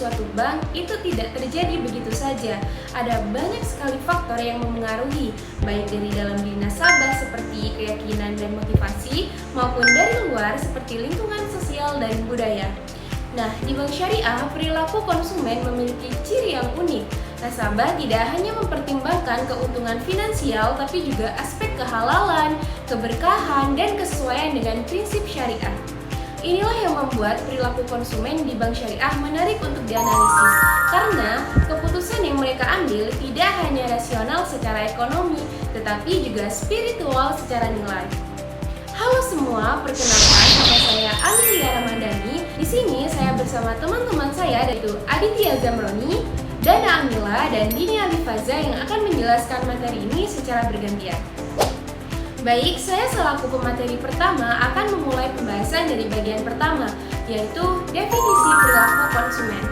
suatu bank itu tidak terjadi begitu saja. Ada banyak sekali faktor yang memengaruhi, baik dari dalam diri nasabah seperti keyakinan dan motivasi, maupun dari luar seperti lingkungan sosial dan budaya. Nah, di bank syariah, perilaku konsumen memiliki ciri yang unik. Nasabah tidak hanya mempertimbangkan keuntungan finansial, tapi juga aspek kehalalan, keberkahan, dan kesesuaian dengan prinsip syariah. Inilah yang membuat perilaku konsumen di bank syariah menarik untuk dianalisis, karena keputusan yang mereka ambil tidak hanya rasional secara ekonomi, tetapi juga spiritual secara nilai. Halo semua, perkenalkan nama saya Amelia Ramadhani. Di sini saya bersama teman-teman saya yaitu Aditya Zamroni, Dana Amila, dan Dini Alifaza yang akan menjelaskan materi ini secara bergantian. Baik, saya selaku pemateri pertama akan memulai pembahasan dari bagian pertama, yaitu definisi perilaku konsumen.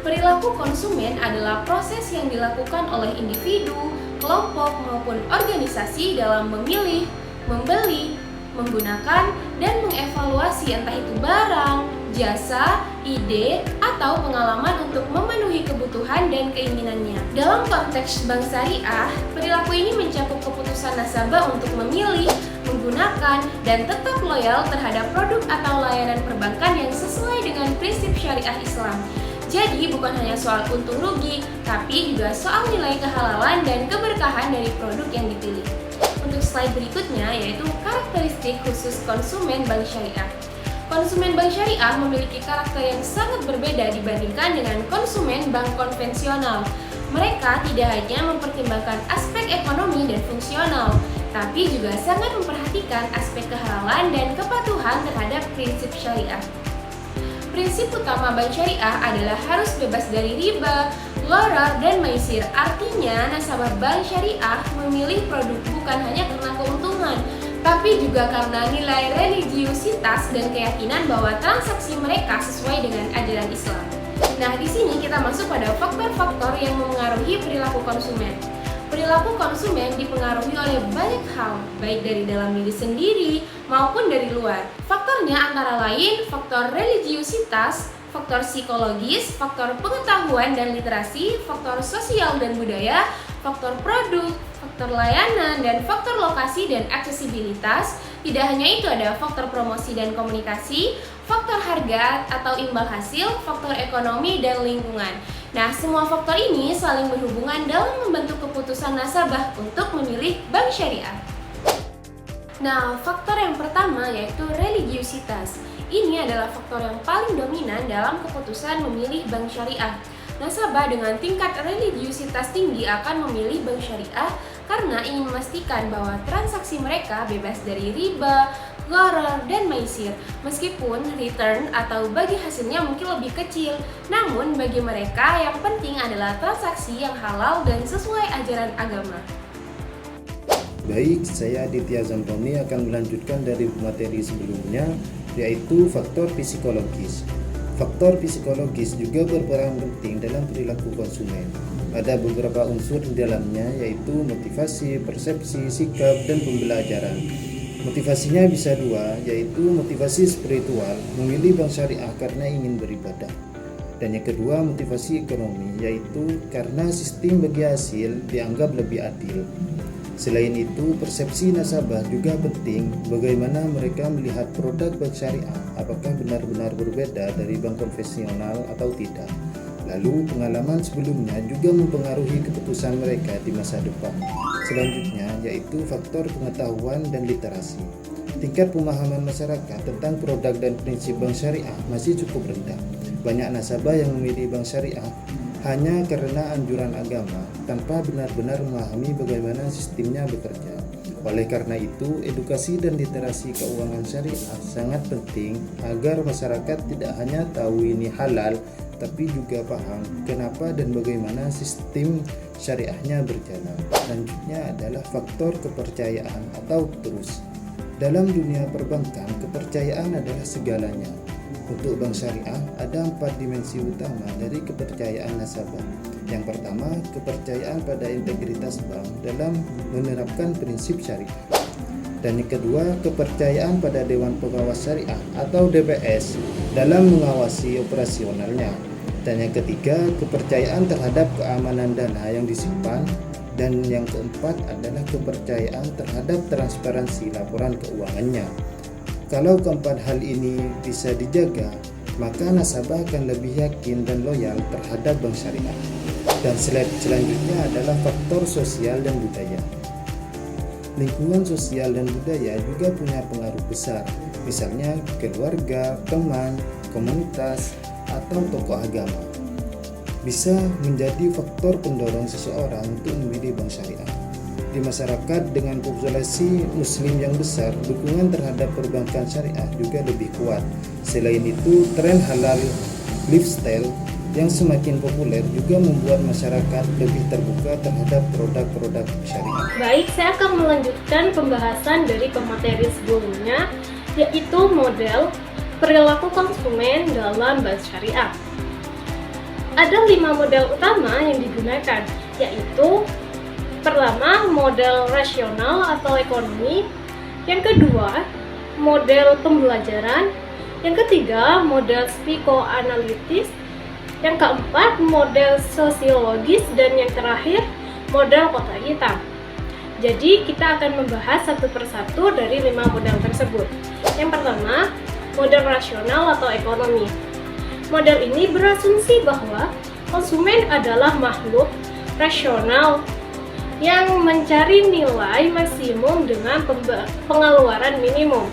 Perilaku konsumen adalah proses yang dilakukan oleh individu, kelompok, maupun organisasi dalam memilih, membeli, menggunakan, dan mengevaluasi entah itu barang, jasa, ide, atau pengalaman untuk memenuhi kebutuhan dan keinginannya. Dalam konteks bank syariah, perilaku ini mencakup keputusan nasabah untuk memilih, menggunakan, dan tetap loyal terhadap produk atau layanan perbankan yang sesuai dengan prinsip syariah Islam. Jadi bukan hanya soal untung rugi, tapi juga soal nilai kehalalan dan keberkahan dari produk yang dipilih. Untuk slide berikutnya yaitu karakteristik khusus konsumen bank syariah. Konsumen bank syariah memiliki karakter yang sangat berbeda dibandingkan dengan konsumen bank konvensional. Mereka tidak hanya mempertimbangkan aspek ekonomi dan fungsional, tapi juga sangat memperhatikan aspek kehalalan dan kepatuhan terhadap prinsip syariah. Prinsip utama bank syariah adalah harus bebas dari riba, gharar, dan maisir. Artinya, nasabah bank syariah memilih produk bukan hanya karena keuntungan, tapi juga karena nilai religiusitas dan keyakinan bahwa transaksi mereka sesuai dengan ajaran Islam. Nah, di sini kita masuk pada faktor-faktor yang memengaruhi perilaku konsumen. Perilaku konsumen dipengaruhi oleh banyak hal, baik dari dalam diri sendiri maupun dari luar. Faktornya antara lain faktor religiusitas, faktor psikologis, faktor pengetahuan dan literasi, faktor sosial dan budaya, faktor produk, faktor layanan, dan faktor lokasi dan aksesibilitas. Tidak hanya itu, ada faktor promosi dan komunikasi, faktor harga atau imbal hasil, faktor ekonomi, dan lingkungan. Nah, semua faktor ini saling berhubungan dalam membentuk keputusan nasabah untuk memilih bank syariah. Nah, faktor yang pertama yaitu religiusitas. Ini adalah faktor yang paling dominan dalam keputusan memilih bank syariah. Nasabah dengan tingkat religiusitas tinggi akan memilih bank syariah karena ingin memastikan bahwa transaksi mereka bebas dari riba, gharar, dan maisir. Meskipun return atau bagi hasilnya mungkin lebih kecil, namun bagi mereka yang penting adalah transaksi yang halal dan sesuai ajaran agama. Baik, saya Aditya Zamroni akan melanjutkan dari materi sebelumnya, yaitu faktor psikologis. Faktor psikologis juga berperan penting dalam perilaku konsumen. Ada beberapa unsur di dalamnya, yaitu motivasi, persepsi, sikap, dan pembelajaran. Motivasinya bisa dua, yaitu motivasi spiritual, memilih bank syariah karena ingin beribadah. Dan yang kedua, motivasi ekonomi, yaitu karena sistem bagi hasil dianggap lebih adil. Selain itu, persepsi nasabah juga penting, bagaimana mereka melihat produk bank syariah, apakah benar-benar berbeda dari bank konvensional atau tidak. Lalu, pengalaman sebelumnya juga mempengaruhi keputusan mereka di masa depan. Selanjutnya, yaitu faktor pengetahuan dan literasi. Tingkat pemahaman masyarakat tentang produk dan prinsip bank syariah masih cukup rendah. Banyak nasabah yang memilih bank syariah hanya karena anjuran agama, tanpa benar-benar memahami bagaimana sistemnya bekerja. Oleh karena itu, edukasi dan literasi keuangan syariah sangat penting agar masyarakat tidak hanya tahu ini halal, tapi juga paham kenapa dan bagaimana sistem syariahnya berjalan. Selanjutnya adalah faktor kepercayaan atau trust. Dalam dunia perbankan, kepercayaan adalah segalanya. Untuk bank syariah, ada 4 dimensi utama dari kepercayaan nasabah. Yang pertama, kepercayaan pada integritas bank dalam menerapkan prinsip syariah. Dan yang kedua, kepercayaan pada Dewan Pengawas Syariah atau DPS dalam mengawasi operasionalnya. Dan yang ketiga, kepercayaan terhadap keamanan dana yang disimpan. Dan yang keempat adalah kepercayaan terhadap transparansi laporan keuangannya. Kalau keempat hal ini bisa dijaga, maka nasabah akan lebih yakin dan loyal terhadap bank syariah. Dan selanjutnya adalah faktor sosial dan budaya. Lingkungan sosial dan budaya juga punya pengaruh besar, misalnya keluarga, teman, komunitas, atau tokoh agama. Bisa menjadi faktor pendorong seseorang untuk memilih bank syariah. Di masyarakat dengan populasi muslim yang besar, dukungan terhadap perbankan syariah juga lebih kuat. Selain itu, tren halal lifestyle yang semakin populer juga membuat masyarakat lebih terbuka terhadap produk-produk syariah. Baik, saya akan melanjutkan pembahasan dari pemateri sebelumnya, yaitu model perilaku konsumen dalam bank syariah. Ada 5 model utama yang digunakan, yaitu pertama, model rasional atau ekonomi, yang kedua, model pembelajaran, yang ketiga, model psikoanalitis, yang keempat, model sosiologis, dan yang terakhir, model kotak hitam. Jadi, kita akan membahas satu persatu dari 5 model tersebut. Yang pertama, model rasional atau ekonomi. Model ini berasumsi bahwa konsumen adalah makhluk rasional yang mencari nilai maksimum dengan pengeluaran minimum.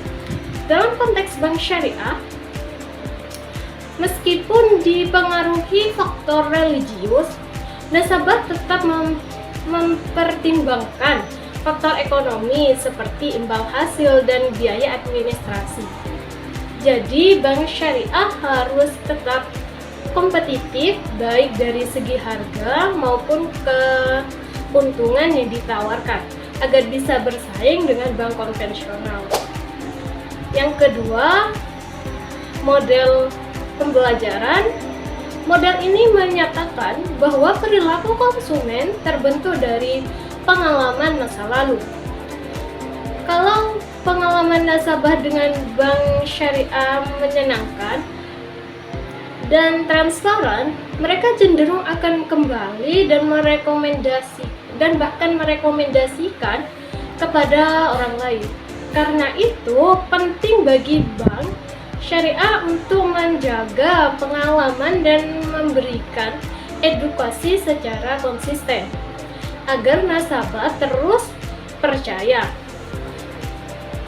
Dalam konteks bank syariah, meskipun dipengaruhi faktor religius, nasabah tetap mempertimbangkan faktor ekonomi seperti imbal hasil dan biaya administrasi. Jadi, bank syariah harus tetap kompetitif baik dari segi harga maupun keuntungan yang ditawarkan agar bisa bersaing dengan bank konvensional. Yang kedua, model pembelajaran. Model ini menyatakan bahwa perilaku konsumen terbentuk dari pengalaman masa lalu. Kalau pengalaman nasabah dengan bank syariah menyenangkan dan transparan, mereka cenderung akan kembali dan bahkan merekomendasikan kepada orang lain. Karena itu, penting bagi bank syariah untuk menjaga pengalaman dan memberikan edukasi secara konsisten agar nasabah terus percaya.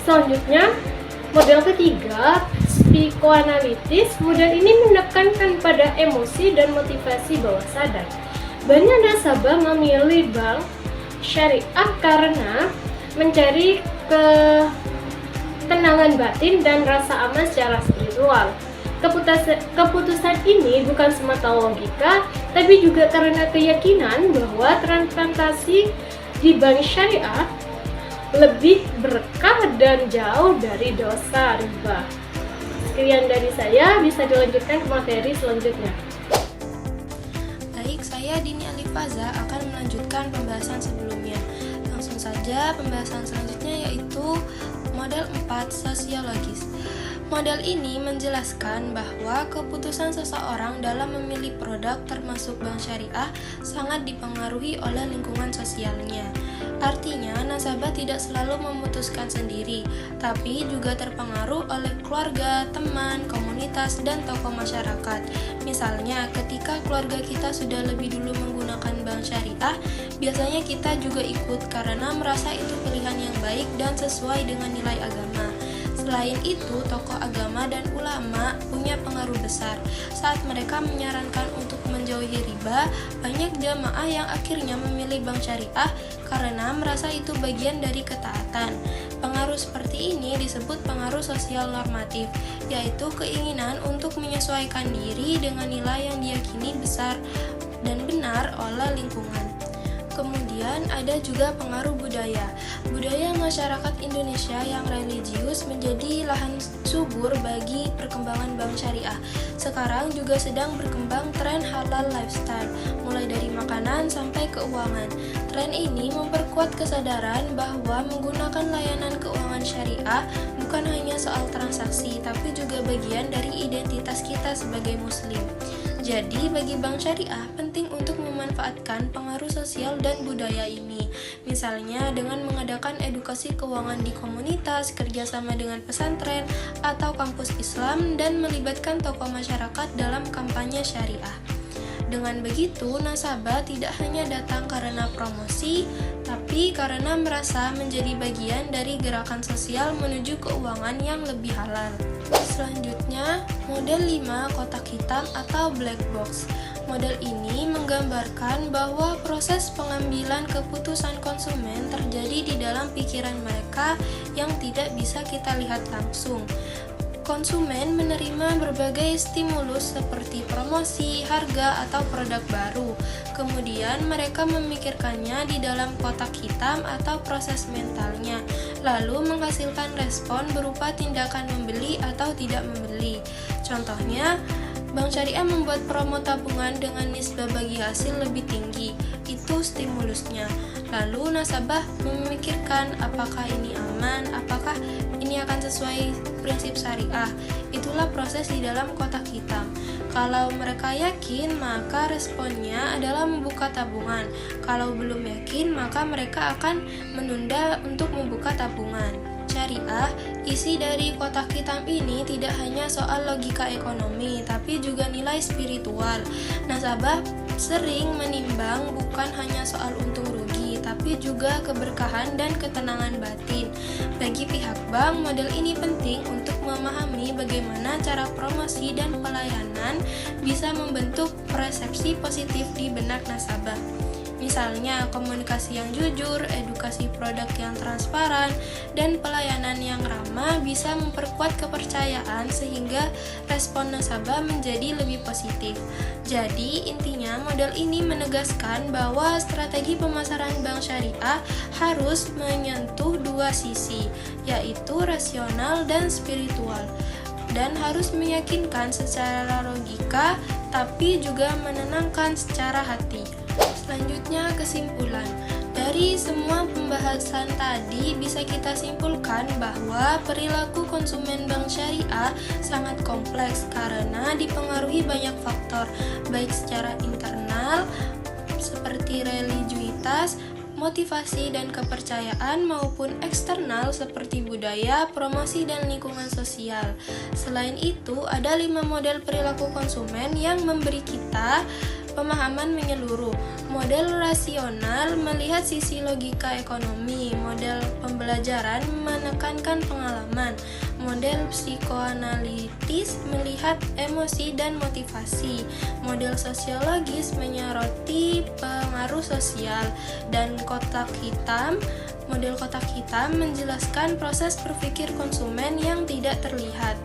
Selanjutnya, model ketiga, psikoanalitis. Model ini menekankan pada emosi dan motivasi bawah sadar. Banyak nasabah memilih bank syariah karena mencari ketenangan batin dan rasa aman secara spiritual. Keputusan ini bukan semata logika, tapi juga karena keyakinan bahwa transaksi di bank syariah lebih berkah dan jauh dari dosa riba. Sekian dari saya, bisa dilanjutkan ke materi selanjutnya. Baik, saya Dini Alifaza akan melanjutkan pembahasan sebelumnya. Langsung saja, pembahasan selanjutnya yaitu model 4 sosiologis. Model ini menjelaskan bahwa keputusan seseorang dalam memilih produk termasuk bank syariah sangat dipengaruhi oleh lingkungan sosialnya. Artinya, nasabah tidak selalu memutuskan sendiri, tapi juga terpengaruh oleh keluarga, teman, komunitas, dan tokoh masyarakat. Misalnya, ketika keluarga kita sudah lebih dulu menggunakan bank syariah, biasanya kita juga ikut karena merasa itu pilihan yang baik dan sesuai dengan nilai agama. Selain itu, tokoh agama dan ulama punya pengaruh besar. Saat mereka menyarankan untuk menjauhi riba, banyak jamaah yang akhirnya memilih bank syariah karena merasa itu bagian dari ketaatan. Pengaruh seperti ini disebut pengaruh sosial normatif, yaitu keinginan untuk menyesuaikan diri dengan nilai yang diyakini besar dan benar oleh lingkungan. Kemudian ada juga pengaruh budaya. Budaya masyarakat Indonesia yang religius menjadi lahan subur bagi perkembangan bank syariah. Sekarang juga sedang berkembang tren halal lifestyle, mulai dari makanan sampai keuangan. Tren ini memperkuat kesadaran bahwa menggunakan layanan keuangan syariah bukan hanya soal transaksi, tapi juga bagian dari identitas kita sebagai muslim. Jadi, bagi bank syariah penting untuk memanfaatkan pengaruh sosial dan budaya ini. Misalnya dengan mengadakan edukasi keuangan di komunitas, kerjasama dengan pesantren atau kampus Islam, dan melibatkan tokoh masyarakat dalam kampanye syariah. Dengan begitu, nasabah tidak hanya datang karena promosi, tapi karena merasa menjadi bagian dari gerakan sosial menuju keuangan yang lebih halal. Selanjutnya, model 5 kotak hitam atau black box. Model ini menggambarkan bahwa proses pengambilan keputusan konsumen terjadi di dalam pikiran mereka yang tidak bisa kita lihat langsung. Konsumen menerima berbagai stimulus seperti promosi, harga, atau produk baru. Kemudian mereka memikirkannya di dalam kotak hitam atau proses mentalnya, lalu menghasilkan respon berupa tindakan membeli atau tidak membeli. Contohnya, Bank Syariah membuat promo tabungan dengan nisbah bagi hasil lebih tinggi. Itu stimulusnya. Lalu nasabah memikirkan apakah ini aman, apakah ini akan sesuai prinsip syariah. Itulah proses di dalam kotak hitam. Kalau mereka yakin, maka responnya adalah membuka tabungan. Kalau belum yakin, maka mereka akan menunda untuk membuka tabungan. Syariah, isi dari kotak hitam ini tidak hanya soal logika ekonomi, tapi juga nilai spiritual. Nasabah sering menimbang bukan hanya soal untung rugi, tapi juga keberkahan dan ketenangan batin. Bagi pihak bank, model ini penting untuk memahami bagaimana cara promosi dan pelayanan bisa membentuk persepsi positif di benak nasabah. Misalnya, komunikasi yang jujur, edukasi produk yang transparan, dan pelayanan yang ramah bisa memperkuat kepercayaan sehingga respon nasabah menjadi lebih positif. Jadi, intinya model ini menegaskan bahwa strategi pemasaran bank syariah harus menyentuh dua sisi, yaitu rasional dan spiritual, dan harus meyakinkan secara logika, tapi juga menenangkan secara hati. Selanjutnya, kesimpulan. Dari semua pembahasan tadi bisa kita simpulkan bahwa perilaku konsumen bank syariah sangat kompleks karena dipengaruhi banyak faktor, baik secara internal seperti religiusitas, motivasi dan kepercayaan, maupun eksternal seperti budaya, promosi, dan lingkungan sosial. Selain itu, ada 5 model perilaku konsumen yang memberi kita pemahaman menyeluruh. Model rasional melihat sisi logika ekonomi, model pembelajaran menekankan pengalaman, model psikoanalitis melihat emosi dan motivasi, model sosiologis menyoroti pengaruh sosial, dan model kotak hitam menjelaskan proses berpikir konsumen yang tidak terlihat.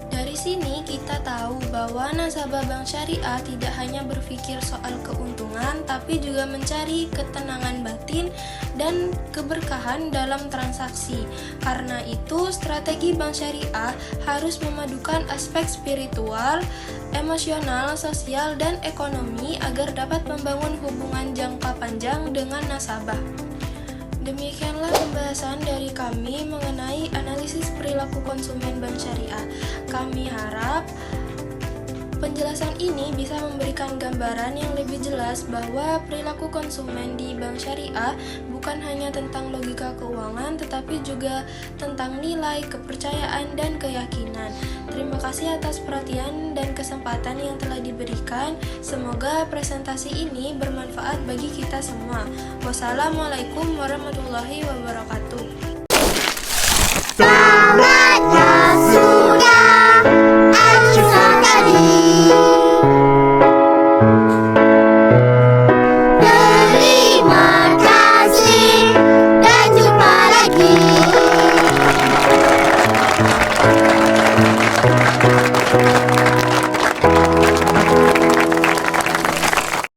Dari sini kita tahu bahwa nasabah bank syariah tidak hanya berpikir soal keuntungan, tapi juga mencari ketenangan batin dan keberkahan dalam transaksi. Karena itu, strategi bank syariah harus memadukan aspek spiritual, emosional, sosial, dan ekonomi agar dapat membangun hubungan jangka panjang dengan nasabah. Demikianlah pembahasan dari kami mengenai analisis perilaku konsumen bank syariah. Kami harap penjelasan ini bisa memberikan gambaran yang lebih jelas bahwa perilaku konsumen di bank syariah bukan hanya tentang logika keuangan, tetapi juga tentang nilai, kepercayaan, dan keyakinan. Terima kasih atas perhatian dan kesempatan yang telah diberikan. Semoga presentasi ini bermanfaat bagi kita semua. Wassalamualaikum warahmatullahi wabarakatuh.